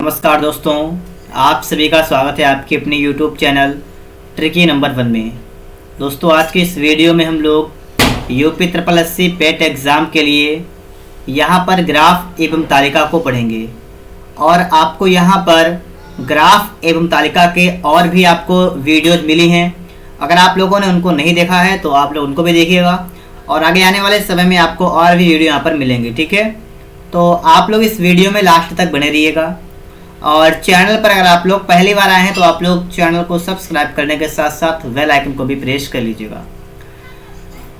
नमस्कार दोस्तों, आप सभी का स्वागत है आपके अपने YouTube चैनल ट्रिकी नंबर 1 में। दोस्तों, आज की इस वीडियो में हम लोग यूपी ट्रिपल एससी पेट एग्ज़ाम के लिए यहाँ पर ग्राफ एवं तालिका को पढ़ेंगे और आपको यहाँ पर ग्राफ एवं तालिका के और भी आपको वीडियोज़ मिली हैं। अगर आप लोगों ने उनको नहीं देखा है तो आप लोग उनको भी देखिएगा और आगे आने वाले समय में आपको और भी वीडियो यहाँ पर मिलेंगे। ठीक है, तो आप लोग इस वीडियो में लास्ट तक बने रहिएगा और चैनल पर अगर आप लोग पहली बार आए हैं तो आप लोग चैनल को सब्सक्राइब करने के साथ साथ बेल आइकन को भी प्रेस कर लीजिएगा।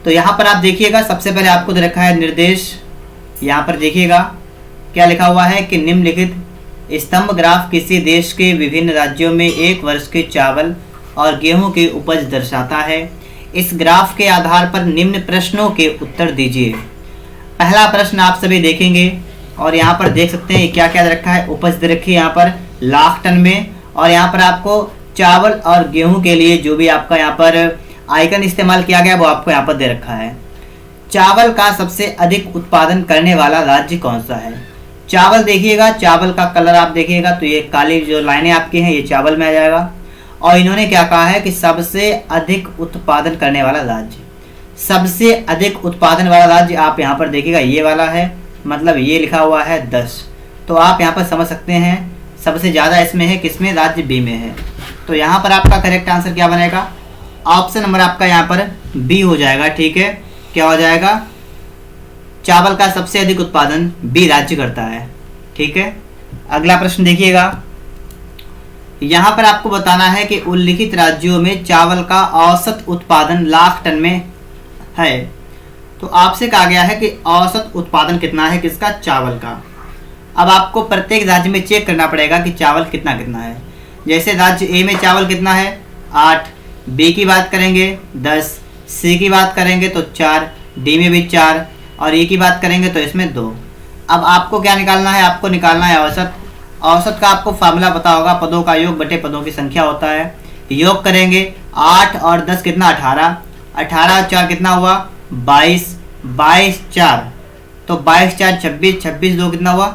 तो यहाँ पर आप देखिएगा, सबसे पहले आपको दे रखा है निर्देश। यहाँ पर देखिएगा क्या लिखा हुआ है कि निम्नलिखित स्तंभ ग्राफ किसी देश के विभिन्न राज्यों में एक वर्ष के चावल और गेहूं की उपज दर्शाता है। इस ग्राफ के आधार पर निम्न प्रश्नों के उत्तर दीजिए। पहला प्रश्न आप सभी देखेंगे और यहाँ पर देख सकते हैं क्या क्या दे रखा है। उपज दे रखी है यहाँ पर लाख टन में और यहाँ पर आपको चावल और गेहूं के लिए जो भी आपका यहाँ पर आइकन इस्तेमाल किया गया वो आपको यहाँ पर दे रखा है। चावल का सबसे अधिक उत्पादन करने वाला राज्य कौन सा है? चावल देखिएगा, चावल का कलर आप देखिएगा तो ये काली जो लाइनें आपकी हैं ये चावल में आ जाएगा। और इन्होंने क्या कहा है कि सबसे अधिक उत्पादन करने वाला राज्य, सबसे अधिक उत्पादन वाला राज्य आप यहाँ पर देखिएगा ये वाला है, मतलब ये लिखा हुआ है 10। तो आप यहाँ पर समझ सकते हैं सबसे ज़्यादा इसमें है किसमें, राज्य बी में है। तो यहाँ पर आपका करेक्ट आंसर क्या बनेगा? ऑप्शन नंबर आपका यहाँ पर बी हो जाएगा। ठीक है, क्या हो जाएगा? चावल का सबसे अधिक उत्पादन बी राज्य करता है। ठीक है, अगला प्रश्न देखिएगा। यहाँ पर आपको बताना है कि उल्लिखित राज्यों में चावल का औसत उत्पादन लाख टन में है। तो आपसे कहा गया है कि औसत उत्पादन कितना है किसका, चावल का। अब आपको प्रत्येक राज्य में चेक करना पड़ेगा कि चावल कितना कितना है। जैसे राज्य ए में चावल कितना है 8, बी की बात करेंगे 10, सी की बात करेंगे तो 4, डी में भी 4 और ई की बात करेंगे तो इसमें 2। अब आपको क्या निकालना है? आपको निकालना है औसत। औसत का आपको फार्मूला पता होगा, पदों का योग बटे पदों की संख्या होता है। योग करेंगे 8 और 10 कितना 18, 18 और 4 कितना हुआ 22, 22 4 तो 22 4 26, 26 2 कितना हुआ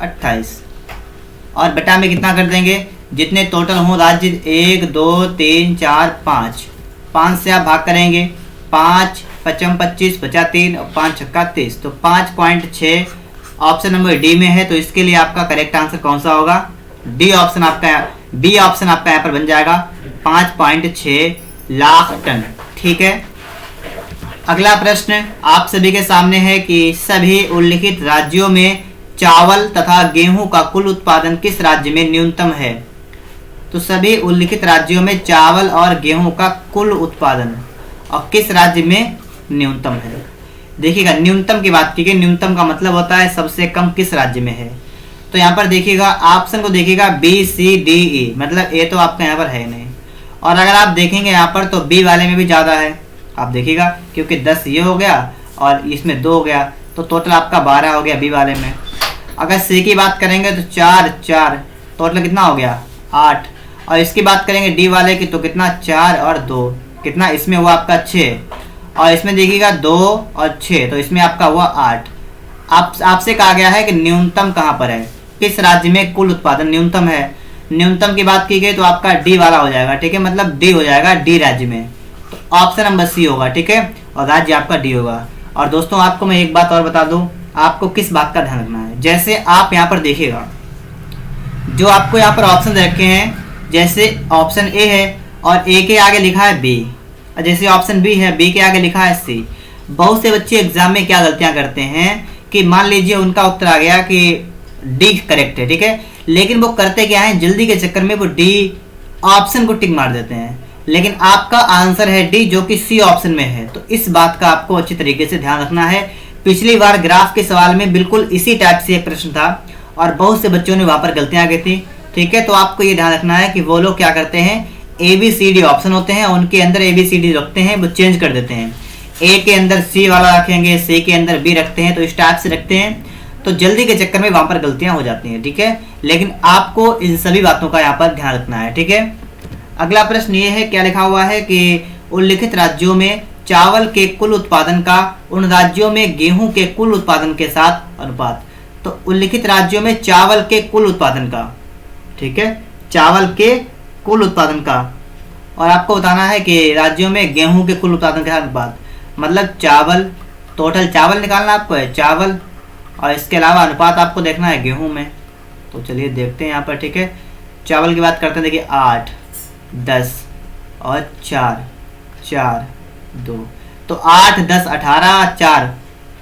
28 और बटा में कितना कर देंगे, जितने टोटल हो राज्य 1 2 3 4 5, 5 से आप भाग करेंगे 5 5 25 बचा 3 और 5 छक्का 23 तो 5.6 ऑप्शन नंबर डी में है। तो इसके लिए आपका करेक्ट आंसर कौन सा होगा? डी ऑप्शन आपका, बी ऑप्शन आपका यहाँ पर बन जाएगा 5.6 लाख टन। ठीक है, अगला प्रश्न आप सभी के सामने है कि सभी उल्लिखित राज्यों में चावल तथा गेहूं का कुल उत्पादन किस राज्य में न्यूनतम है? तो सभी उल्लिखित राज्यों में चावल और गेहूं का कुल उत्पादन और किस राज्य में न्यूनतम है? देखिएगा, न्यूनतम की बात की गई, न्यूनतम का मतलब होता है सबसे कम किस राज्य में है। तो यहाँ पर देखिएगा ऑप्शन को देखिएगा बी सी डी ई, मतलब ए तो आपका यहाँ पर है नहीं। और अगर आप देखेंगे यहाँ पर तो बी वाले में भी ज़्यादा है, आप देखिएगा क्योंकि 10 ये हो गया और इसमें 2 हो गया तो टोटल आपका 12 हो गया बी वाले में। अगर सी की बात करेंगे तो 4 4 टोटल कितना हो गया 8 और इसकी बात करेंगे डी वाले की तो कितना 4 और 2 कितना, इसमें हुआ आपका 6 और इसमें देखिएगा 2 और 6 तो इसमें आपका हुआ 8। आपसे कहा गया है कि न्यूनतम कहाँ पर है, किस राज्य में कुल उत्पादन न्यूनतम है। न्यूनतम की बात की गई तो आपका डी वाला हो जाएगा। ठीक है, मतलब डी हो जाएगा, डी राज्य में। तो ऑप्शन नंबर सी होगा। ठीक है, और राज्य आपका डी होगा। और दोस्तों आपको मैं एक बात और बता दूं, आपको किस बात का ध्यान रखना है। जैसे आप यहाँ पर देखिएगा जो आपको यहाँ पर ऑप्शन रखे हैं, जैसे ऑप्शन ए है और ए के आगे लिखा है बी, जैसे ऑप्शन बी है बी के आगे लिखा है सी। बहुत से बच्चे एग्जाम में क्या गलतियां करते हैं कि मान लीजिए उनका उत्तर आ गया कि डी करेक्ट है, ठीक है, लेकिन वो करते क्या है, जल्दी के चक्कर में वो डी ऑप्शन को टिक मार देते हैं, लेकिन आपका आंसर है डी जो कि सी ऑप्शन में है। तो इस बात का आपको अच्छी तरीके से ध्यान रखना है। पिछली बार ग्राफ के सवाल में बिल्कुल इसी टाइप से एक प्रश्न था और बहुत से बच्चों ने वहां पर गलतियां की थी। ठीक है, तो आपको ये ध्यान रखना है कि वो लोग क्या करते हैं, A B C D option होते हैं, उनके अंदर ए बी सी डी रखते हैं, वो चेंज कर देते हैं। ए के अंदर सी वाला रखेंगे, सी के अंदर बी रखते हैं, तो इस टाइप से रखते हैं, तो जल्दी के चक्कर में वहां पर गलतियां हो जाती हैं। ठीक है, लेकिन आपको इन सभी बातों का यहाँ पर ध्यान रखना है। ठीक है, अगला प्रश्न ये है, क्या लिखा हुआ है कि उल्लिखित राज्यों में चावल के कुल उत्पादन का उन राज्यों में गेहूं के कुल उत्पादन के साथ अनुपात। तो उल्लिखित राज्यों में चावल के कुल उत्पादन का ठीक है, चावल के कुल उत्पादन का। और आपको बताना है कि राज्यों में गेहूं के कुल उत्पादन के अनुपात, मतलब चावल, टोटल चावल निकालना आपको है, चावल, और इसके अलावा अनुपात आपको देखना है गेहूं में। तो चलिए देखते हैं यहाँ पर, ठीक है। चावल की बात करते हैं, देखिए 8, 10 और 4, 4, 2, तो 8, 10, 18, 4,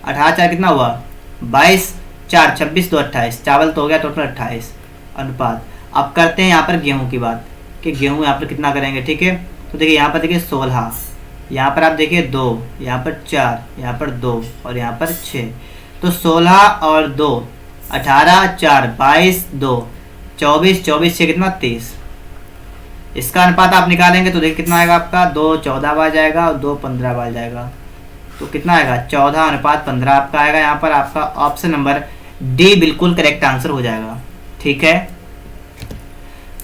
18, 4 कितना हुआ 22, 4, 26, 2, 28, चावल तो हो गया टोटल 28 अनुपात। अब करते हैं यहाँ पर गेहूं की बात कि गेहूं यहाँ पर कितना करेंगे, ठीक है। तो देखिए यहाँ पर देखिए 16, यहाँ पर आप देखिए 2, यहाँ पर 4, यहाँ पर 2 और यहाँ पर 6, तो 16 और 2, 18, 4, 22, 2, 24, 24 6 कितना 23। इसका अनुपात आप निकालेंगे तो देखिए कितना आएगा आपका, 2 14 बार जाएगा और 2 15 बार जाएगा, तो कितना आएगा 14 अनुपात 15 आपका आएगा। यहाँ पर आपका ऑप्शन नंबर डी बिल्कुल करेक्ट आंसर हो जाएगा, ठीक है।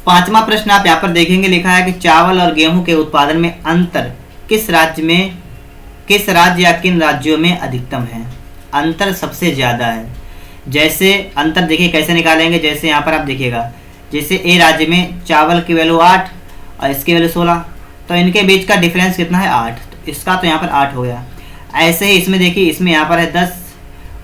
पांचवा प्रश्न आप यहाँ पर देखेंगे, लिखा है कि चावल और गेहूं के उत्पादन में अंतर किस राज्य या किन राज्यों में अधिकतम है। अंतर सबसे ज्यादा है। जैसे अंतर देखिए कैसे निकालेंगे, जैसे यहाँ पर आप देखिएगा, जैसे ए राज्य में चावल की वैल्यू 8 और इसकी वैल्यू 16, तो इनके बीच का डिफरेंस कितना है 8, तो इसका तो यहाँ पर 8 हो गया। ऐसे ही इसमें देखिए, इसमें यहाँ पर है 10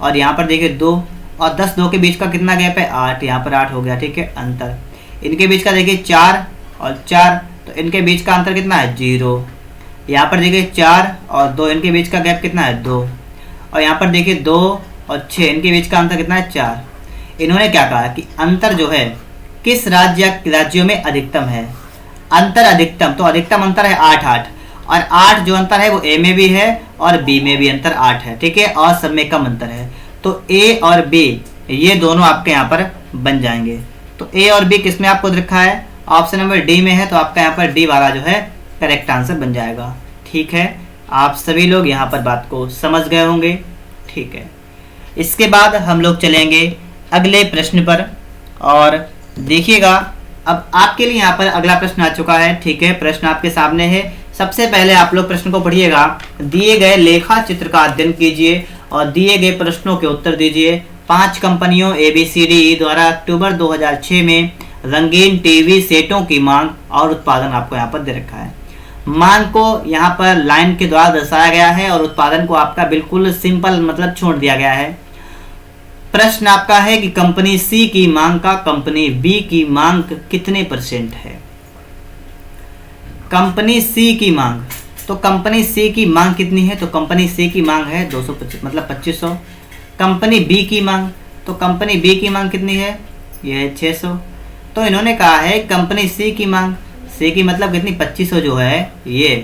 और यहाँ पर देखिए 2, और 10 2 के बीच का कितना गैप है 8, यहाँ पर 8 हो गया, ठीक है। अंतर इनके बीच का देखिए 4 और 4, तो इनके बीच का अंतर कितना है 0। यहाँ पर देखिए 4 और 2, इनके बीच का गैप कितना है 2, और यहाँ पर देखिए 2 और 6, इनके बीच का अंतर कितना है 4। इन्होंने क्या कहा कि अंतर जो है किस राज्यों में अधिकतम है। अंतर अधिकतम, तो अधिकतम अंतर है 8 8, और 8 जो अंतर है वो ए में भी है और बी में भी अंतर 8 है, ठीक है, और सब में कम अंतर है। तो ए और बी ये दोनों आपके यहाँ पर बन जाएंगे। तो ए और बी किस में आपको रखा है, ऑप्शन नंबर डी में है, तो आपका यहाँ पर डी वाला जो है करेक्ट आंसर बन जाएगा, ठीक है। आप सभी लोग यहाँ पर बात को समझ गए होंगे, ठीक है। इसके बाद हम लोग चलेंगे अगले प्रश्न पर, और देखिएगा अब आपके लिए यहाँ पर अगला प्रश्न आ चुका है, ठीक है। प्रश्न आपके सामने है। सबसे पहले आप लोग प्रश्न को पढ़िएगा, दिए गए लेखा चित्र का अध्ययन कीजिए और दिए गए प्रश्नों के उत्तर दीजिए। 5 कंपनियों ABCD द्वारा अक्टूबर 2006 में रंगीन टीवी सेटों की मांग और उत्पादन आपको यहाँ पर दे रखा है। मांग को यहाँ पर लाइन के द्वारा दर्शाया गया है और उत्पादन को आपका बिल्कुल सिंपल मतलब छोड़ दिया गया है। प्रश्न आपका है कि कंपनी सी की मांग का कंपनी बी की मांग कितने % है। कंपनी सी की मांग, तो कंपनी सी की मांग कितनी है, तो कंपनी सी की मांग है 225 मतलब 2500। कंपनी बी की मांग, तो कंपनी बी की मांग कितनी है, ये है 600। तो इन्होंने कहा है कंपनी सी की मांग, सी की मतलब कितनी 2500 जो है ये।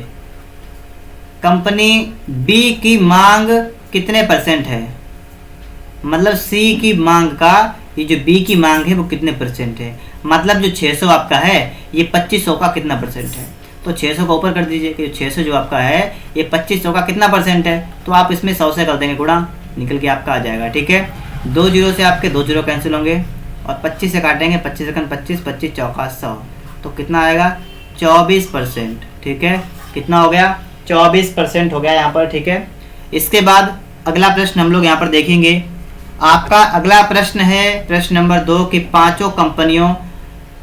कंपनी बी की मांग कितने % है, मतलब सी की मांग का ये जो बी की मांग है वो कितने % है, मतलब जो 600 आपका है ये 2500 का कितना % है। तो 600 का ऊपर कर दीजिए कि 600 जो आपका है ये 2500 का कितना % है, तो आप इसमें 100 से कर देंगे गुणा, निकल के आपका आ जाएगा, ठीक है। 2 जीरो से आपके 2 जीरो कैंसिल होंगे और 25 से काटेंगे, 25 सेकंड 25, 25 चौका 100, तो कितना आएगा 24%, ठीक है। कितना हो गया 24% हो गया यहाँ पर, ठीक है। इसके बाद अगला प्रश्न हम लोग यहाँ पर देखेंगे। आपका अगला प्रश्न है प्रश्न नंबर 2 कि 5 कंपनियों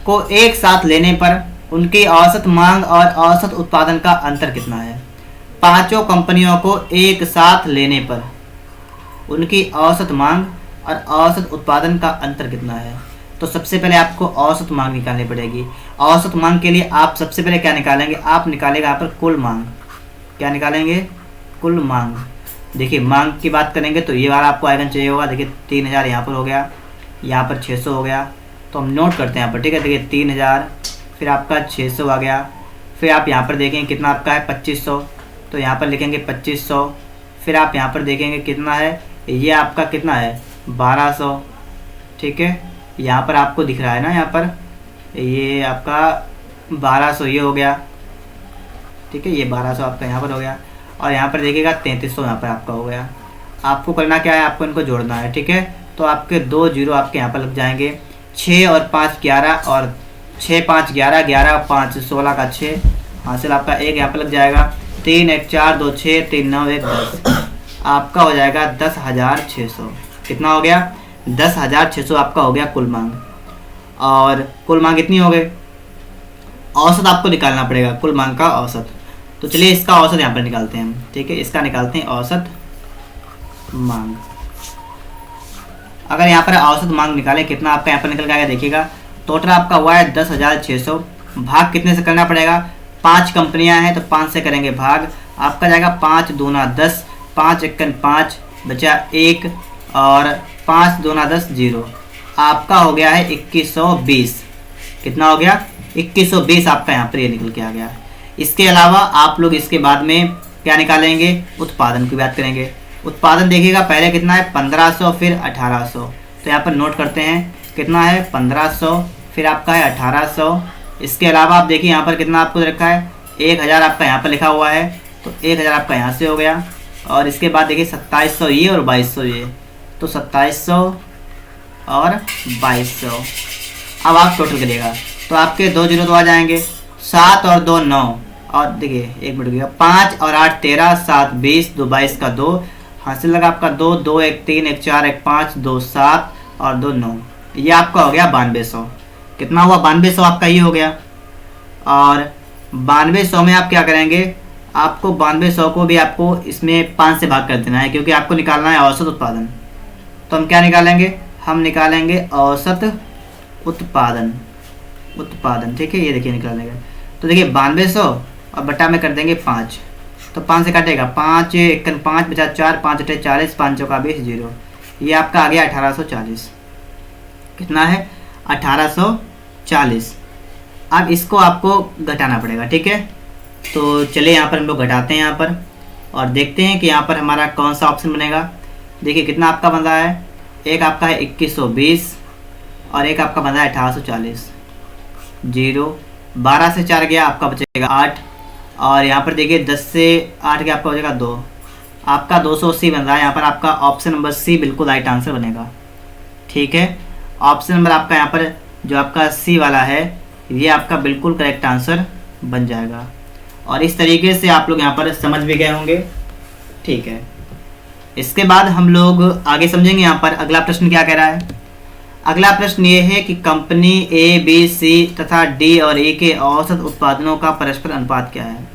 को एक साथ लेने पर उनकी औसत मांग और औसत उत्पादन का अंतर कितना है। 5 कंपनियों को एक साथ लेने पर उनकी औसत मांग और औसत उत्पादन का अंतर कितना है। तो सबसे पहले आपको औसत मांग निकालनी पड़ेगी। औसत मांग के लिए आप सबसे पहले क्या निकालेंगे, आप निकालेंगे यहाँ पर कुल मांग। क्या निकालेंगे, कुल मांग। देखिए मांग की बात करेंगे तो ये वाला आपको आइकन चाहिए होगा, देखिए 3000 यहाँ पर हो गया, यहाँ पर 600 हो गया, तो हम नोट करते हैं यहाँ पर, ठीक है। देखिए 3000 फिर आपका 600 आ गया, फिर आप यहाँ पर देखेंगे कितना आपका है 2500, तो यहाँ पर लिखेंगे 2500, फिर आप यहाँ पर देखेंगे कितना है, ये आपका कितना है 1200, ठीक है। यहाँ पर आपको दिख रहा है ना, यहाँ पर ये आपका 1200 ये हो गया, ठीक है, ये 1200 आपका यहाँ पर हो गया, और यहाँ पर देखिएगा 3300 यहाँ पर आपका हो गया। आपको करना क्या है, आपको इनको जोड़ना है, ठीक है। तो आपके 2 जीरो आपके यहाँ पर लग जाएंगे, 6 और 5 11 और 6 5 11, 11 और 5 16 का 6 हासिल आपका 1 यहाँ पर लग जाएगा, 3 1 4 2 6 3 9 1 10 आपका हो जाएगा 10,600। कितना हो गया 10,600 आपका हो गया कुल मांग। और कुल मांग कितनी हो गई, औसत आपको निकालना पड़ेगा, कुल मांग का औसत। तो चलिए इसका औसत यहाँ पर निकालते हैं हम, ठीक है, इसका निकालते हैं औसत मांग। अगर यहाँ पर औसत मांग निकालें कितना आपका यहाँ पर निकल के आएगा, देखिएगा टोटल आपका हुआ है 10,600, भाग कितने से करना पड़ेगा, 5 कंपनियां हैं तो 5 से करेंगे भाग, आपका जाएगा 5 दूना 10, 5 एकन 5 बचा 1 और 5 दूना 10 0, आपका हो गया है 2120। कितना हो गया, 2120 आपका यहाँ पर ये निकल के आ गया। इसके अलावा आप लोग इसके बाद में क्या निकालेंगे, उत्पादन की बात करेंगे। उत्पादन देखिएगा पहले कितना है 1500 फिर 1800, तो यहाँ पर नोट करते हैं कितना है 1500 फिर आपका है 1800। इसके अलावा आप देखिए यहाँ पर कितना आपको रखा है 1000 आपका यहाँ पर लिखा हुआ है, तो 1000 आपका यहाँ से हो गया। और इसके बाद देखिए 2700 ये और 2200 ये, तो 2700 और 2200। अब आप टोटल करिएगा तो आपके 2 जीरो तो आ जाएंगे, 7 और 2 9, और देखिए 1 मिनट गया, 5 और 8 13, 7 20, 2 22 का 2 हासिल लगा आपका 2, 2 1 3 1 4 1 5 2 7 और 2 9, ये आपका हो गया 9200। कितना हुआ 9200 आपका ये हो गया। और 9200 में आप क्या करेंगे, आपको 9200 को भी आपको इसमें 5 से भाग कर देना है, क्योंकि आपको निकालना है औसत उत्पादन। तो हम क्या निकालेंगे, हम निकालेंगे औसत उत्पादन, उत्पादन, ठीक है, ये देखिए निकालेंगे। तो देखिए 9200 और बटा में कर देंगे 5, तो 5 से काटेगा 5 एकन 5 बचा 4, 5 अठे 40, 5 चौका 20 0, ये आपका आ गया 1840। कितना है 1840। अब इसको आपको घटाना पड़ेगा, ठीक है। तो चलिए यहाँ पर हम लोग घटाते हैं यहाँ पर और देखते हैं कि यहाँ पर हमारा कौन सा ऑप्शन बनेगा। देखिए कितना आपका बन रहा है, एक आपका है 2120 और एक आपका बन रहा है 1840। 0 12 से 4 गया आपका बचेगा 8, और यहाँ पर देखिए 10 से 8 गया आपका बचेगा 2, आपका 280 बन रहा है। यहाँ पर आपका ऑप्शन नंबर सी बिल्कुल राइट आंसर बनेगा, ठीक है। ऑप्शन नंबर आपका यहाँ पर जो आपका सी वाला है ये आपका बिल्कुल करेक्ट आंसर बन जाएगा। और इस तरीके से आप लोग यहाँ पर समझ भी गए होंगे, ठीक है। इसके बाद हम लोग आगे समझेंगे। यहाँ पर अगला प्रश्न क्या कह रहा है, अगला प्रश्न ये है कि कंपनी ए बी सी तथा डी और ए के औसत उत्पादनों का परस्पर अनुपात क्या है।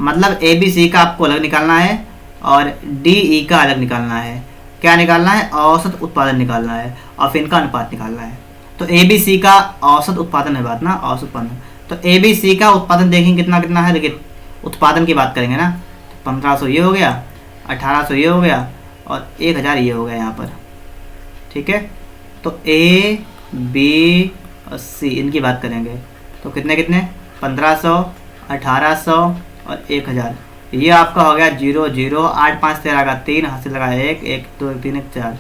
मतलब ए बी सी का आपको अलग निकालना है और डी ई का अलग निकालना है। क्या निकालना है, औसत उत्पादन निकालना है और फिर इनका अनुपात निकालना है। तो ए बी सी का औसत उत्पादन है बात ना, औसत उत्पादन। तो ए बी सी का उत्पादन देखेंगे कितना कितना है, देखिए उत्पादन की बात करेंगे ना, 1500 ये हो गया, 1800 ये हो गया और 1000 ये हो गया यहाँ पर, ठीक है। तो ए बी और सी इनकी बात करेंगे तो कितने कितने 1500, 1800 और 1000, ये आपका हो गया 0 0, 8 5 13 का 3 हासिल लगा 1 1 2 3 1 4,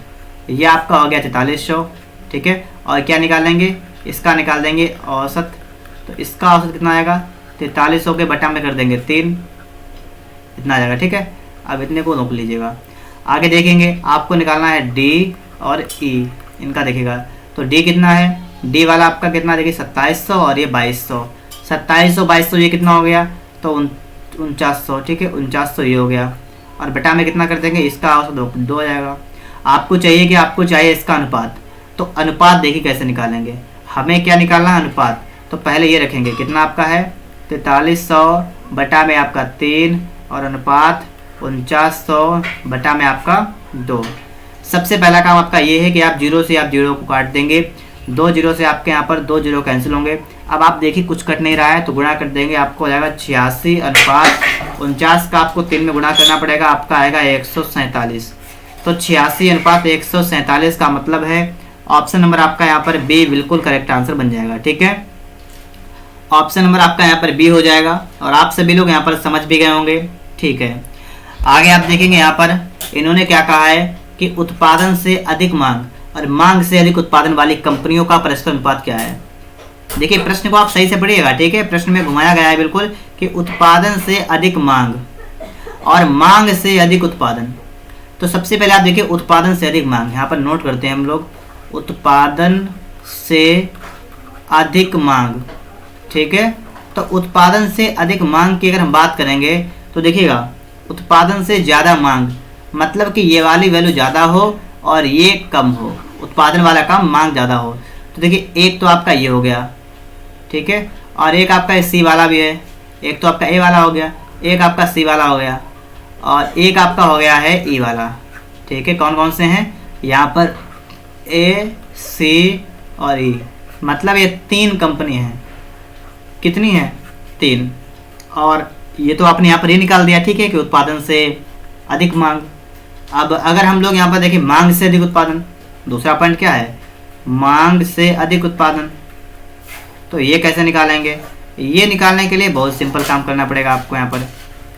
ये आपका हो गया 4300, ठीक है। और क्या निकालेंगे, इसका निकाल देंगे औसत। तो इसका औसत कितना आएगा, 4300 के बटा में कर देंगे 3, इतना आ जाएगा, ठीक है। अब इतने को रोक लीजिएगा, आगे देखेंगे आपको निकालना है डी और ई, इनका देखिएगा। तो डी कितना है, डी वाला आपका कितना देखिए 2700 और ये 2200, 2700 2200 ये कितना हो गया, तो 4900, ठीक है, 4900 ये हो गया। और बटा में कितना कर देंगे, इसका औसत 2 हो जाएगा। आपको चाहिए कि आपको चाहिए इसका अनुपात, तो अनुपात देखिए कैसे निकालेंगे, हमें क्या निकालना है अनुपात। तो पहले ये रखेंगे कितना आपका है 4300 बटा में आपका 3 और अनुपात 4900 बटा में आपका 2। सबसे पहला काम आपका ये है कि आप 0 से आप 0 को काट देंगे, 2 0 से आपके यहाँ पर 2 0 कैंसिल होंगे। अब आप देखिए कुछ कट नहीं रहा है तो गुणा कर देंगे, आपको हो जाएगा 86 अनुपात 49 का आपको 3 में गुणा करना पड़ेगा, आपका आएगा 147। तो 86 अनुपात 147 का मतलब है ऑप्शन नंबर आपका यहाँ पर बी बिल्कुल करेक्ट आंसर बन जाएगा, ठीक है। ऑप्शन नंबर आपका यहाँ पर बी हो जाएगा और आप सभी लोग यहाँ पर समझ भी गए होंगे, ठीक है। आगे आप देखेंगे यहाँ पर इन्होंने क्या कहा है कि उत्पादन से अधिक मांग और मांग से अधिक उत्पादन वाली कंपनियों का परस्पर अनुपात क्या है। देखिए प्रश्न को आप सही से पढ़िएगा, ठीक है। प्रश्न में घुमाया गया है बिल्कुल कि उत्पादन से अधिक मांग और मांग से अधिक उत्पादन। तो सबसे पहले आप देखिए उत्पादन से अधिक मांग, यहाँ पर नोट करते हैं हम लोग, उत्पादन से अधिक मांग, ठीक है। तो उत्पादन से अधिक मांग की अगर हम बात करेंगे तो देखिएगा उत्पादन से ज़्यादा मांग मतलब कि ये वाली वैल्यू ज़्यादा हो और ये कम हो, उत्पादन वाला काम मांग ज़्यादा हो। तो देखिए एक तो आपका ये हो गया, ठीक है, और एक आपका सी वाला भी है, एक तो आपका ए वाला हो गया, एक आपका सी वाला हो गया, और एक आपका हो गया है ई वाला, ठीक है। कौन कौन से हैं यहाँ पर, ए सी और ई, मतलब ये 3 कंपनी हैं। कितनी है, 3। और ये तो आपने यहाँ पर ये निकाल दिया, ठीक है, कि उत्पादन से अधिक मांग। अब अगर हम लोग यहाँ पर देखें मांग से अधिक उत्पादन, दूसरा पॉइंट क्या है, मांग से अधिक उत्पादन, तो ये कैसे निकालेंगे। ये निकालने के लिए बहुत सिंपल काम करना पड़ेगा आपको। यहाँ पर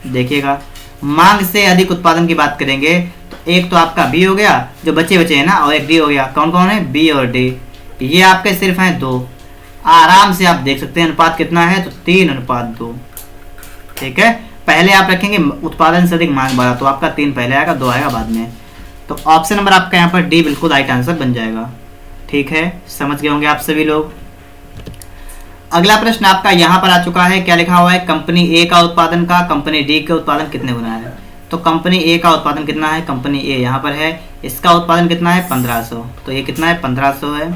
देखिएगा, मांग से अधिक उत्पादन की बात करेंगे तो एक तो आपका बी हो गया, जो बचे है ना, और एक डी हो गया। कौन कौन है, बी और डी, ये आपके सिर्फ हैं 2। आराम से आप देख सकते हैं अनुपात कितना है, तो 3:2, ठीक है। पहले आप रखेंगे उत्पादन से अधिक मांग बढ़ा, तो आपका 3 पहले आएगा, 2 आएगा बाद में। तो ऑप्शन नंबर आपका यहाँ पर डी बिल्कुल राइट आंसर बन जाएगा, ठीक है। समझ गए होंगे आप सभी लोग। अगला प्रश्न आपका यहाँ पर आ चुका है, क्या लिखा हुआ है, कंपनी ए का उत्पादन का कंपनी डी के उत्पादन कितने गुना है। तो कंपनी ए का उत्पादन कितना है, कंपनी ए यहाँ पर है, इसका उत्पादन कितना है 1500, तो ये कितना है 1500 है।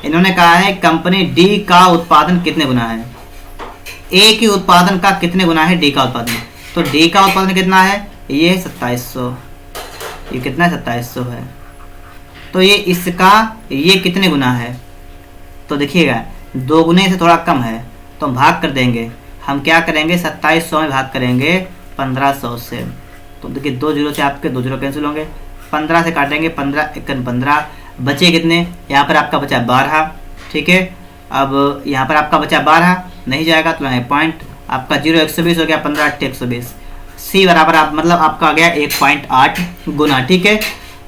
इन्होंने कहा है कंपनी डी का उत्पादन कितने गुना है, ए के उत्पादन का कितने गुना है डी का उत्पादन। तो डी का उत्पादन कितना है, ये 2700, ये कितना है 2700 है। तो ये इसका ये कितने गुना है, तो देखिएगा 2 गुने से थोड़ा कम है, तो हम भाग कर देंगे। हम क्या करेंगे, 2700 में भाग करेंगे 1500 से, तो देखिए 2 जीरो से आपके 2 जीरो कैंसिल होंगे, 15 से काटेंगे, 15 1 15, बचे कितने, यहाँ पर आपका बचा 12, ठीक है। अब यहाँ पर आपका बचा 12, नहीं जाएगा तो लगाए पॉइंट, आपका 0 120 हो गया, 15 8 120, सी बराबर आप मतलब आपका आ गया 1.8 गुना, ठीक है।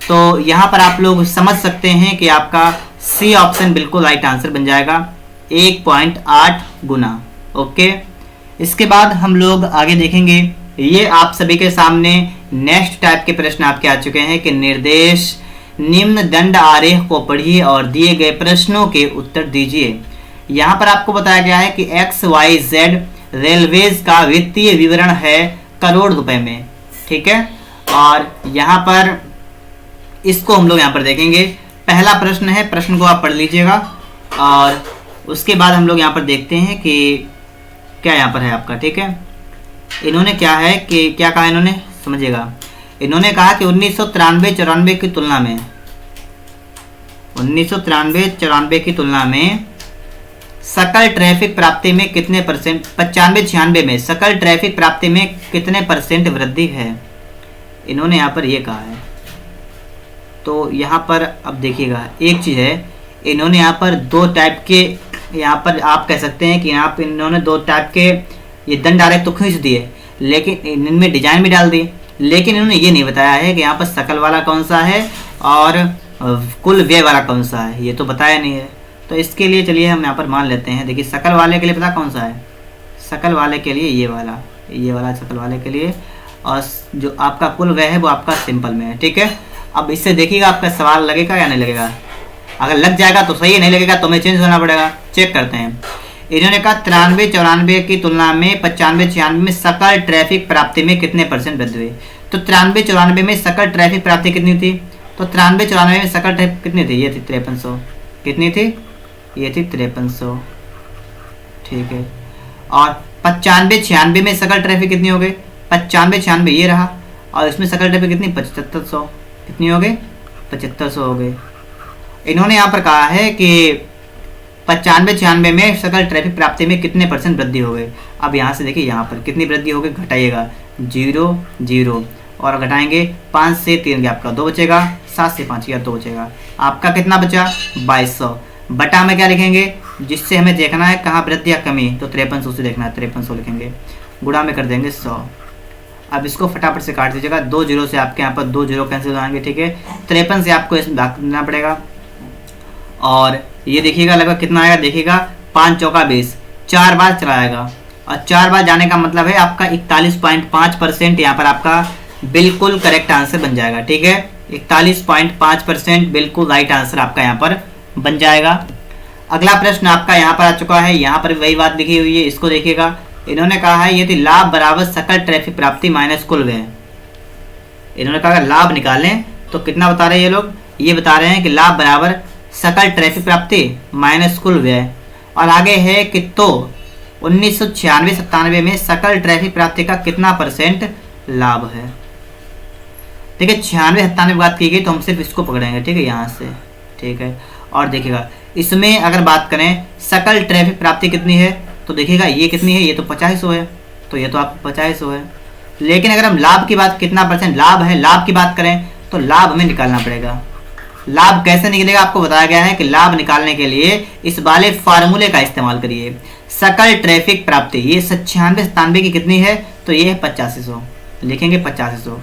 तो यहाँ पर आप लोग समझ सकते हैं कि आपका सी ऑप्शन बिल्कुल राइट आंसर बन जाएगा, 1.8 गुना, ओके। इसके बाद हम लोग आगे देखेंगे, ये आप सभी के सामने नेक्स्ट टाइप के प्रश्न आपके आ चुके हैं कि निर्देश निम्न दंड आरेख को पढ़िए और दिए गए प्रश्नों के उत्तर दीजिए। यहाँ पर आपको बताया गया है कि XYZ रेलवेज का वित्तीय विवरण है करोड़ रुपए में, ठीक है। और यहाँ पर इसको हम लोग यहाँ पर देखेंगे। पहला प्रश्न है, प्रश्न को आप पढ़ लीजिएगा और उसके बाद हम लोग यहाँ पर देखते हैं कि क्या यहाँ पर है आपका, ठीक है। इन्होंने क्या है कि क्या कहा इन्होंने, समझिएगा। इन्होंने कहा कि 1993-94 की तुलना में 1993-94 की तुलना में सकल ट्रैफिक प्राप्ति में कितने परसेंट, 95-96 में सकल ट्रैफिक प्राप्ति में कितने परसेंट वृद्धि है, इन्होंने यहाँ पर ये कहा है। तो यहाँ पर अब देखिएगा एक चीज़ है, इन्होंने यहाँ पर 2 टाइप के, यहाँ पर आप कह सकते हैं कि यहाँ पर इन्होंने 2 टाइप के ये दंड आरेख तो खींच दिए, लेकिन इनमें डिजाइन भी डाल दी, लेकिन इन्होंने ये नहीं बताया है कि यहाँ पर सकल वाला कौन सा है और कुल व्यय वाला कौन सा है, ये तो बताया नहीं है। तो इसके लिए चलिए हम यहाँ पर मान लेते हैं, देखिए सकल वाले के लिए पता कौन सा है, सकल वाले के लिए ये वाला सकल वाले के लिए, और जो आपका कुल व्यय है वो आपका सिंपल में है, ठीक है। अब इससे देखिएगा आपका सवाल लगेगा या नहीं लगेगा, अगर लग जाएगा तो सही है, नहीं लगेगा तो हमें चेंज होना पड़ेगा। चेक करते हैं। इन्होंने कहा 93-94 की तुलना में 95-96 में सकल ट्रैफिक प्राप्ति में कितने परसेंट वृद्धि हुई। तो 93-94 में सकल ट्रैफिक प्राप्ति कितनी थी, तो 93-94 में सकल ट्रैफिक कितनी थी, ये थी 5300, कितनी थी, ये थी 5300, ठीक है। और 95-96 में सकल ट्रैफिक कितनी हो गई, 95-96 ये रहा, और इसमें सकल ट्रैफिक कितनी 7500, कितनी हो गई 7500 हो गई। इन्होंने यहाँ पर कहा है कि 95-96 में सकल ट्रैफिक प्राप्ति में कितने परसेंट वृद्धि हो गई। अब यहाँ से देखिए यहाँ पर कितनी वृद्धि हो गई, घटाइएगा 0 0 और घटाएंगे 5 से 3 गया आपका 2 बचेगा, 7 से 5 गया 2 बचेगा, आपका कितना बचा 2200। बटा में क्या लिखेंगे, जिससे हमें देखना है कहाँ वृद्धि या कमी, तो 5300 से देखना है, 5300 लिखेंगे, गुणा में कर देंगे 100। अब इसको फटाफट से काट दीजिएगा, 2 जीरो से आपके यहाँ पर 2 जीरो कैंसिल हो जाएंगे, ठीक है। 53 से आपको इसमें भाग देना पड़ेगा, और ये देखिएगा लगभग कितना आएगा, देखिएगा 5 चौका 20, 4 बार चलाएगा, और 4 बार जाने का मतलब है आपका 41.5% यहाँ पर आपका बिल्कुल करेक्ट आंसर बन जाएगा, ठीक है। 41.5% बिल्कुल राइट आंसर आपका यहाँ पर बन जाएगा। अगला प्रश्न आपका यहाँ पर आ चुका है, यहाँ पर वही बात लिखी हुई है, इसको देखिएगा। इन्होंने कहा है यदि लाभ बराबर सकल ट्रैफिक प्राप्ति माइनस कुल व्यय। इन्होंने कहा लाभ निकालें तो कितना बता रहे हैं ये लोग, ये बता रहे हैं कि लाभ बराबर सकल ट्रैफिक प्राप्ति माइनस कुल व्यय, और आगे है कि तो 1996-97 में सकल ट्रैफिक प्राप्ति का कितना परसेंट लाभ है। देखिए 96-97 बात की गई तो हम सिर्फ इसको पकड़ेंगे, ठीक है, यहाँ से, ठीक है। और देखिएगा इसमें अगर बात करें सकल ट्रैफिक प्राप्ति कितनी है, तो देखिएगा ये कितनी है, ये तो 8500 है, तो ये तो आपको 8500 है। लेकिन अगर हम लाभ की बात, कितना परसेंट लाभ है, लाभ की बात करें तो लाभ हमें निकालना पड़ेगा। लाभ कैसे निकलेगा आपको बताया गया है कि लाभ निकालने के लिए इस वाले फार्मूले का इस्तेमाल करिए। सकल ट्रैफिक प्राप्ति ये 96-97 की कितनी है, तो ये है 8500, लिखेंगे 8500,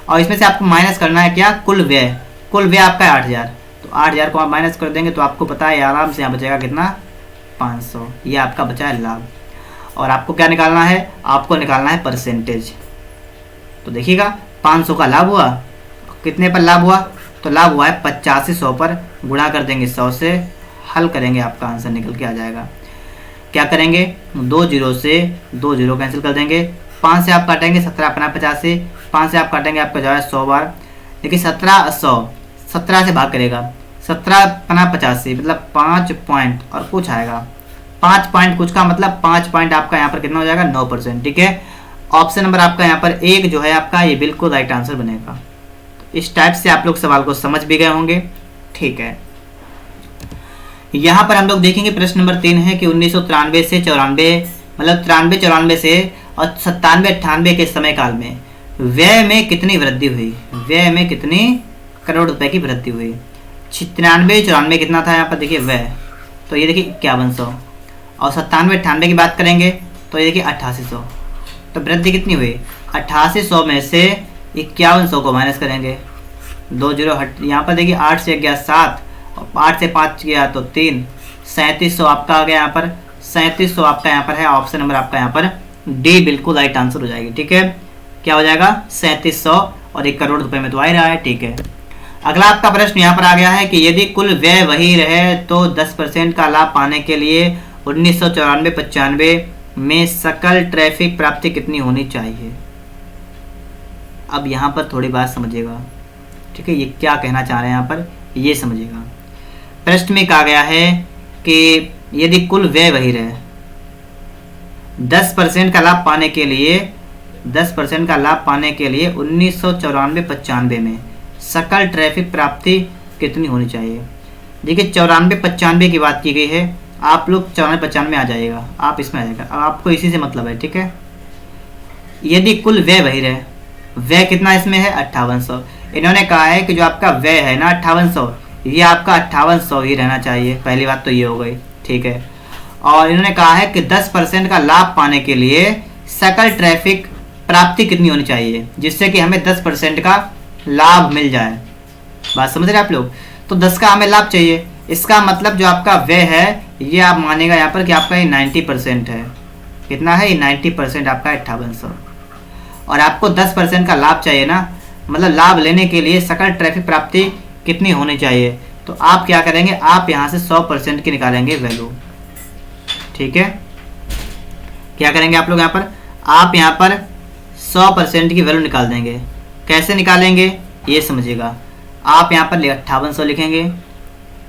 और इसमें से आपको माइनस करना है क्या, कुल व्यय। कुल व्यय आपका है 8000, तो 8000 को आप माइनस कर देंगे तो आपको पता है आराम से यहाँ बचेगा कितना, 500। ये आपका बचा है लाभ। और आपको क्या निकालना है, आपको निकालना है परसेंटेज। तो देखिएगा 500 का लाभ हुआ, कितने पर लाभ हुआ, तो लाभ हुआ है 8500 पर, गुणा कर देंगे 100 से, हल करेंगे आपका आंसर निकल के आ जाएगा। क्या करेंगे, 2 जीरो से 2 जीरो कैंसिल कर देंगे, 5 से आप काटेंगे 17 अपना 85, 5 से आप काटेंगे आपका जो है 100 बार, देखिए 17 से भाग करेगा, 17 अपना 85 मतलब 5 पॉइंट और कुछ आएगा, 5 पॉइंट कुछ का मतलब 5 पॉइंट आपका यहाँ पर कितना हो जाएगा, 9%, ठीक है। ऑप्शन नंबर आपका यहाँ पर एक जो है आपका ये बिल्कुल राइट आंसर बनेगा। तो इस टाइप से आप लोग सवाल को समझ भी गए होंगे, ठीक है। यहाँ पर हम लोग देखेंगे प्रश्न नंबर 3 है कि 1993 से 94 मतलब 93-94 से और 97-98 के समय काल में व्यय में कितनी वृद्धि हुई, व्यय में कितनी करोड़ रुपए की वृद्धि हुई। 93-94 कितना था यहाँ पर देखिए व्यय, तो ये देखिए 5100, और 97-98 की बात करेंगे तो ये देखिए 8800, तो वृद्धि कितनी हुई, 8800 में से 5100 को माइनस करेंगे, 2 जीरो हट, यहाँ पर देखिए 8 से गया 7 और 8 से 5 गया तो 3, 3700 आपका आ गया यहाँ पर, 3700 आपका यहाँ पर है, ऑप्शन नंबर आपका यहाँ पर डी बिल्कुल राइट आंसर हो जाएगी, ठीक है। क्या हो जाएगा 3700 और 1 करोड़ रुपए में तो आ ही रहा है, ठीक है। अगला आपका प्रश्न यहाँ पर आ गया है कि यदि कुल व्यय वही रहे तो 10% का लाभ पाने के लिए 1994-95 में सकल ट्रैफिक प्राप्ति कितनी होनी चाहिए। अब यहाँ पर थोड़ी बात समझिएगा, ठीक है, ये क्या कहना चाह रहे हैं यहाँ पर ये समझिएगा। प्रश्न में कहा गया है कि यदि कुल व्यय वही रहे, 10% का लाभ पाने के लिए 10% का लाभ पाने के लिए 1994-95 में सकल ट्रैफिक प्राप्ति कितनी होनी चाहिए। देखिए 94-95 की बात की गई है, आप लोग 94-95 आ जाइएगा, आप इसमें आ जाएगा, अब आपको इसी से मतलब है, ठीक है। यदि कुल व्यय वही रहे, व्यय कितना इसमें है 5800, इन्होंने कहा है कि जो आपका व्यय है ना 5800, ये आपका 5800 ही रहना चाहिए, पहली बात तो ये हो गई, ठीक है। और इन्होंने कहा है कि 10% का लाभ पाने के लिए सकल ट्रैफिक प्राप्ति कितनी होनी चाहिए, जिससे कि हमें 10% का लाभ मिल जाए। बात समझ रहे हैं आप लोग, तो 10 का हमें लाभ चाहिए, इसका मतलब जो आपका व्यय है ये आप मानेगा यहाँ पर कि आपका ये 90% है, कितना है ये 90% आपका 5800, और आपको 10% का लाभ चाहिए ना, मतलब लाभ लेने के लिए सकल ट्रैफिक प्राप्ति कितनी होनी चाहिए, तो आप क्या करेंगे, आप यहाँ से 100% की निकालेंगे वैल्यू, ठीक है। क्या करेंगे आप लोग यहाँ पर, आप यहाँ पर 100% की वैल्यू निकाल देंगे। कैसे निकालेंगे ये समझिएगा, आप यहाँ पर 5800 लिखेंगे,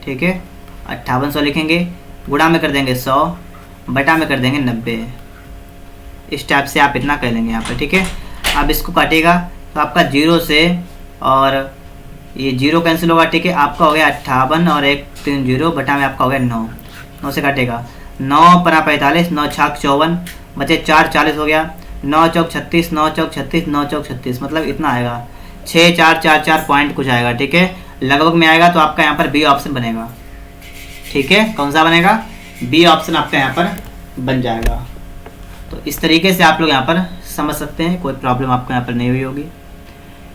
ठीक है, 5800 लिखेंगे, गुणा में कर देंगे 100, बटा में कर देंगे 90, इस टाइप से आप इतना कर लेंगे यहाँ पर, ठीक है। अब इसको काटेगा तो आपका 0 से और ये 0 कैंसिल होगा, ठीक है, आपका हो गया 58 और 1 3 0 बटा में आपका हो गया 9, 9 से काटेगा 9 पना 45, 9 छाक 54, बचे 4 40 हो गया, 9 चौक 36, 9 चौक 36, 9 चौक 36, मतलब इतना आएगा 6 4 4 4 पॉइंट कुछ आएगा, ठीक है, लगभग में आएगा, तो आपका यहाँ पर बी ऑप्शन बनेगा, ठीक है। कौन सा बनेगा, बी ऑप्शन आपका यहाँ पर बन जाएगा। तो इस तरीके से आप लोग यहाँ पर समझ सकते हैं, कोई प्रॉब्लम आपको यहाँ पर नहीं हुई होगी।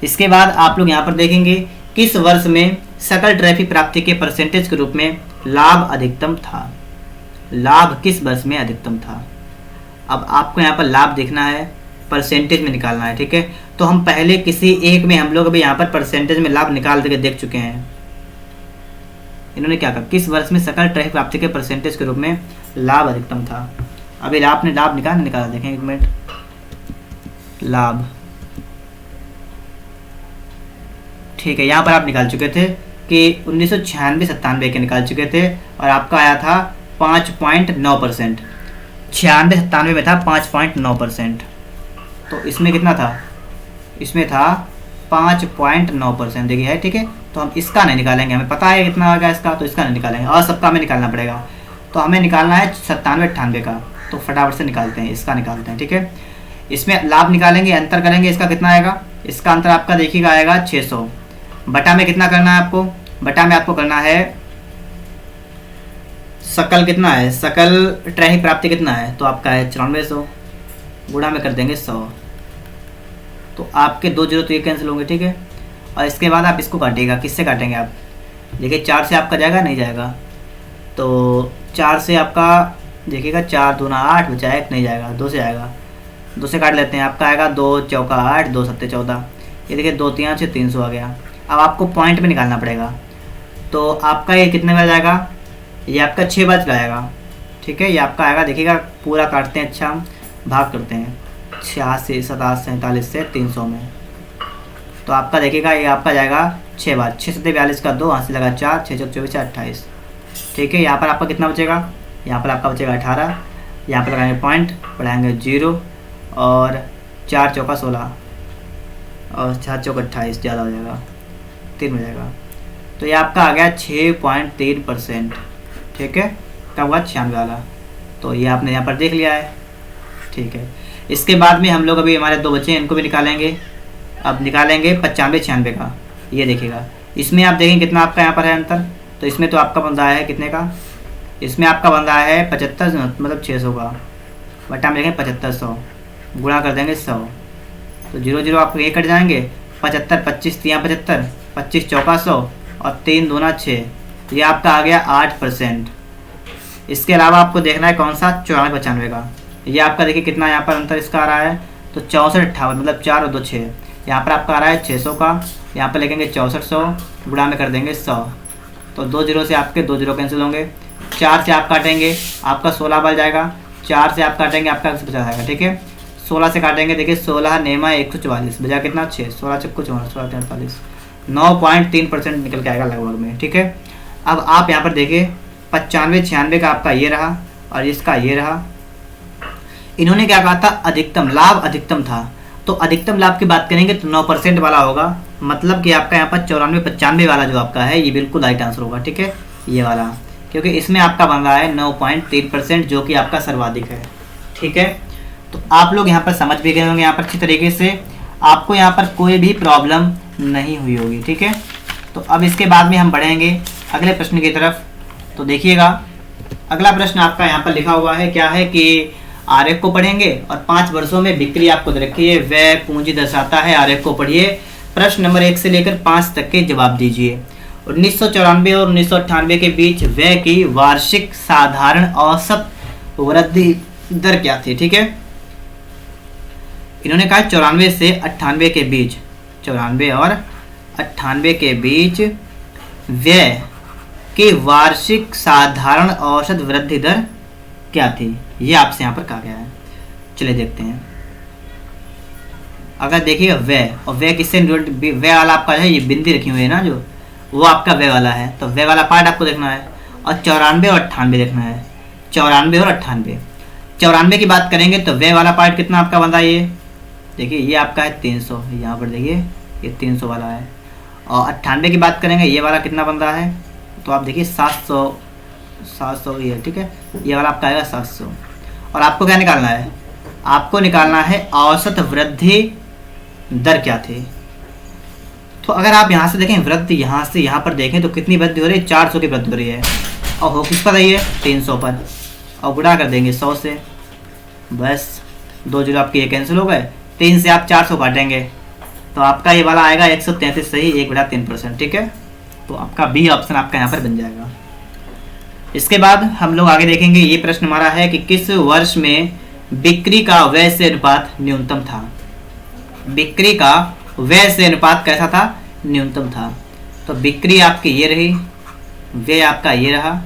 इसके बाद आप लोग यहाँ पर देखेंगे किस वर्ष में सकल ट्रैफिक प्राप्ति के परसेंटेज के रूप में लाभ अधिकतम था, लाभ किस वर्ष में अधिकतम था। अब आपको यहाँ पर लाभ देखना है, परसेंटेज में निकालना है, ठीक है। तो हम पहले किसी एक में हम लोग अभी यहाँ पर परसेंटेज में लाभ निकाल के देख चुके हैं। इन्होंने क्या कहा, किस वर्ष में सकल ट्रैफिक प्राप्ति के परसेंटेज के रूप में लाभ अधिकतम था। अभी आपने लाभ निकाला देखें एक मिनट, लाभ, ठीक है, यहाँ पर आप निकाल चुके थे, कि 1996-97 के निकाल चुके थे और आपका आया था 5.9%। 96-97 में था 5.9%। तो इसमें कितना था, इसमें था 5.9%। देखिए है, ठीक है। तो हम इसका नहीं निकालेंगे, हमें पता है कितना आ गया इसका, तो इसका नहीं निकालेंगे और सबका हमें निकालना पड़ेगा। तो हमें निकालना है 97-98 का, तो फटाफट से निकालते हैं, इसका निकालते हैं, ठीक है। इसमें लाभ निकालेंगे, अंतर करेंगे, इसका कितना आएगा, इसका अंतर आपका देखिएगा आएगा 600। बटा में कितना करना है आपको, बटा में आपको करना है सकल कितना है, सकल त्रैहिक प्राप्ति कितना है, तो आपका है 9400, गुणा में कर देंगे 100। तो आपके 2 जीरो तो ये कैंसिल होंगे, ठीक है। और इसके बाद आप इसको काटिएगा, किससे काटेंगे आप, देखिए 4 से आपका जाएगा, नहीं जाएगा। तो 4 से आपका देखिएगा 4 दूना 8 बचा 1, नहीं जाएगा, 2 से आएगा, 2 से काट लेते हैं, आपका आएगा 2 चौका 8, 2 सत्ते 14। ये देखिए 2 3 से 300 आ गया। अब आपको पॉइंट में निकालना पड़ेगा, तो आपका ये कितने बार जाएगा, ये आपका 6 बार चलाएगा, ठीक है। ये आपका आएगा, देखिएगा पूरा काटते हैं, अच्छा हम भाग करते हैं 86, 87, 47 से 300 में। तो आपका देखिएगा ये आपका जाएगा 6 बार, 6 सत्ते 42 का 2, हाथ से लगा 4, 6 चौक 24 28, ठीक है। यहाँ पर आपका कितना बचेगा, यहाँ पर आपका बचेगा 18, यहाँ पर लगाएंगे पॉइंट, बढ़ाएंगे 0 और 4 चौका 16 और 7 चौक 28, ज़्यादा हो जाएगा, 3 हो जाएगा। तो ये आपका आ गया 6.3%, ठीक है। कब हुआ, 96 वाला। तो ये आपने यहाँ पर देख लिया है, ठीक है। इसके बाद में हम लोग अभी हमारे 2 बच्चे हैं, इनको भी निकालेंगे। अब निकालेंगे 95-96 का, ये देखिएगा। इसमें आप देखें कितना आपका यहाँ पर है अंतर, तो इसमें तो आपका बन रहा है कितने का, इसमें आपका बन रहा है 75, मतलब 600 का, बटा में देखें 7500, गुणा कर देंगे 100। तो 0 0 आपको ये कट जाएंगे, 75 25 3 75, 25 चौका 100 और 3 दूना 6, ये आपका आ गया 8%। इसके अलावा आपको देखना है कौन सा, 94-95 का। ये आपका देखिए कितना यहाँ पर अंतर इसका आ रहा है, तो 64-58, मतलब 4 और 2 6। यहाँ पर आपका आ रहा है 600 का, यहाँ पर लिखेंगे 6400, गुणा में कर देंगे 100। तो 2 जीरो से आपके 2 जीरो कैंसिल होंगे, 4 से आप काटेंगे आपका 16 बच जाएगा, 4 से आप काटेंगे आपका 150 आएगा, ठीक है। 16 से काटेंगे, देखिए 16 नेमा 144, बजा कितना 6, 16 चक्कू 16 43, 9.3% निकल के आएगा लगभग में, ठीक है। अब आप यहाँ पर देखिए 95-96 का आपका ये रहा और इसका ये रहा। इन्होंने क्या कहा था, अधिकतम लाभ अधिकतम था, तो अधिकतम लाभ की बात करेंगे तो 9% वाला होगा, मतलब कि आपका यहाँ पर 94-95 वाला जो आपका है ये बिल्कुल राइट आंसर होगा, ठीक है, ये वाला, क्योंकि इसमें आपका बन रहा है 9.3%, जो कि आपका सर्वाधिक है, ठीक है। तो आप लोग यहाँ पर समझ भी गए होंगे यहाँ पर अच्छी तरीके से, आपको यहाँ पर कोई भी प्रॉब्लम नहीं हुई होगी, ठीक है। तो अब इसके बाद में हम बढ़ेंगे अगले प्रश्न की तरफ। तो देखिएगा अगला प्रश्न आपका यहाँ पर लिखा हुआ है, क्या है कि आरेख को पढ़ेंगे और 5 वर्षों में बिक्री आपको दे रखी है, व्यय पूंजी दर्शाता है। आरेख को पढ़िए, प्रश्न नंबर 1 से लेकर 5 तक के जवाब दीजिए। 1994 और 1998 के बीच व्यय की वार्षिक साधारण औसत वृद्धि दर क्या थी, ठीक है। इन्होंने कहा 94 से 98 के बीच, 94 और 98 के बीच व्यय की वार्षिक साधारण औसत वृद्धि दर क्या थी, ये आपसे यहाँ पर कहा गया है। चलिए देखते हैं। अगर देखिए व्यय, और व्यय किससे, व्यय वाला आपका है ये बिंदी रखी हुई है ना जो, वो आपका व्यय वाला है, तो व्यय वाला पार्ट आपको देखना है। और 94 और 98 देखना है, 94 और 98। 94 की बात करेंगे तो व्यय वाला पार्ट कितना आपका बन रहा है, ये देखिए ये आपका है 300, यहाँ पर देखिए ये 300 वाला है। और 98 की बात करेंगे, ये वाला कितना बन रहा है, तो आप देखिए 700 ये, ठीक है, ये वाला आपका आएगा 700। और आपको क्या निकालना है, आपको निकालना है औसत वृद्धि दर क्या थी। तो अगर आप यहाँ से देखें वृद्धि, यहाँ से यहाँ पर देखें तो कितनी वृद्धि हो रही है, 400 की वृद्धि हो रही है, और हो किस पर रही है, 300 पर, और गुणा कर देंगे 100 से, बस 2 जीरो आपके ये कैंसिल हो गए। 3 से आप 400 काटेंगे तो आपका ये वाला आएगा 133 सही, 1/3%, ठीक है। तो आपका बी ऑप्शन आपका यहाँ पर बन जाएगा। इसके बाद हम लोग आगे देखेंगे, ये प्रश्न हमारा है कि किस वर्ष में बिक्री का व्यय से अनुपात न्यूनतम था। बिक्री का व्यय से अनुपात कैसा था, न्यूनतम था। तो बिक्री आपकी ये रही, व्यय आपका ये रहा,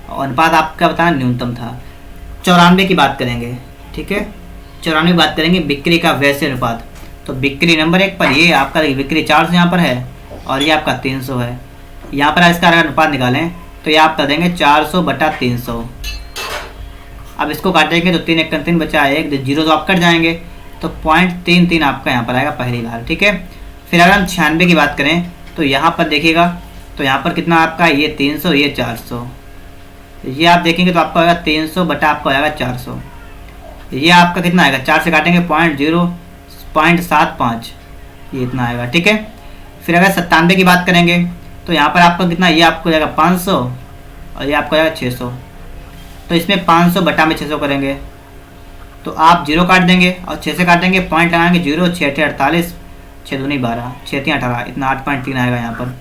और अनुपात आपका बताना न्यूनतम था। 94 की बात करेंगे, ठीक है, 94 की बात करेंगे बिक्री का व्यय से अनुपात। तो बिक्री नंबर 1 पर ये आपका बिक्री 400 यहाँ पर है और ये आपका 300 है। यहाँ पर इसका अगर अनुपात निकालें तो ये आप कर देंगे 400/300। अब इसको काटेंगे तो 3 1 3 बचा 1, जीरो तो आप कट जाएंगे, तो 0.33 आपका यहाँ पर आएगा पहली बार। ठीक है, फिर अगर हम 96 की बात करें तो यहाँ पर देखिएगा, तो यहाँ पर कितना आपका, ये 300, ये 400, ये आप देखेंगे तो आपका आएगा 300 बटा आपका आएगा 400। ये आपका कितना आएगा, 4 से काटेंगे 0.75, ये इतना आएगा। ठीक है, फिर अगर 97 की बात करेंगे तो यहाँ पर आपका कितना, ये आपको जाएगा 500 और ये आपको जाएगा 600। तो इसमें 500 बटा में 600 करेंगे तो आप 0 काट देंगे और 6 से काटेंगे, पॉइंट लगाएंगे 0, 6 8 48, 6 दूनी 12, 6 3 18, इतना 8.3 आएगा यहाँ पर।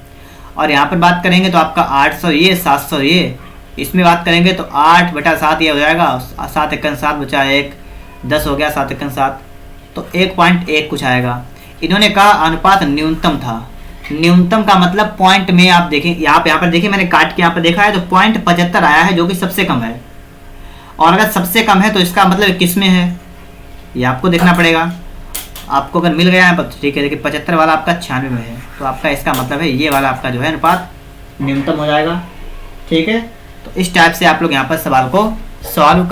और यहाँ पर बात करेंगे तो आपका 800 ये, 700 ये, इसमें बात करेंगे तो 8/7 ये हो जाएगा, 7 1 7 बचा 1, 10 हो गया, 7 1 7, तो 1.1 कुछ आएगा। इन्होंने कहा अनुपात न्यूनतम था। न्यूनतम का मतलब पॉइंट में आप देखें, यहाँ पर देखिए मैंने काट के यहाँ पर देखा है तो 0.75 आया है, जो कि सबसे कम है। और अगर सबसे कम है तो इसका मतलब किस में है, ये आपको देखना पड़ेगा। आपको अगर मिल गया है तो ठीक है, लेकिन 75 वाला आपका 96 में है, तो आपका इसका मतलब है ये वाला आपका जो है अनुपात न्यूनतम हो जाएगा। ठीक है, तो इस टाइप से आप लोग यहाँ पर सवाल को सॉल्व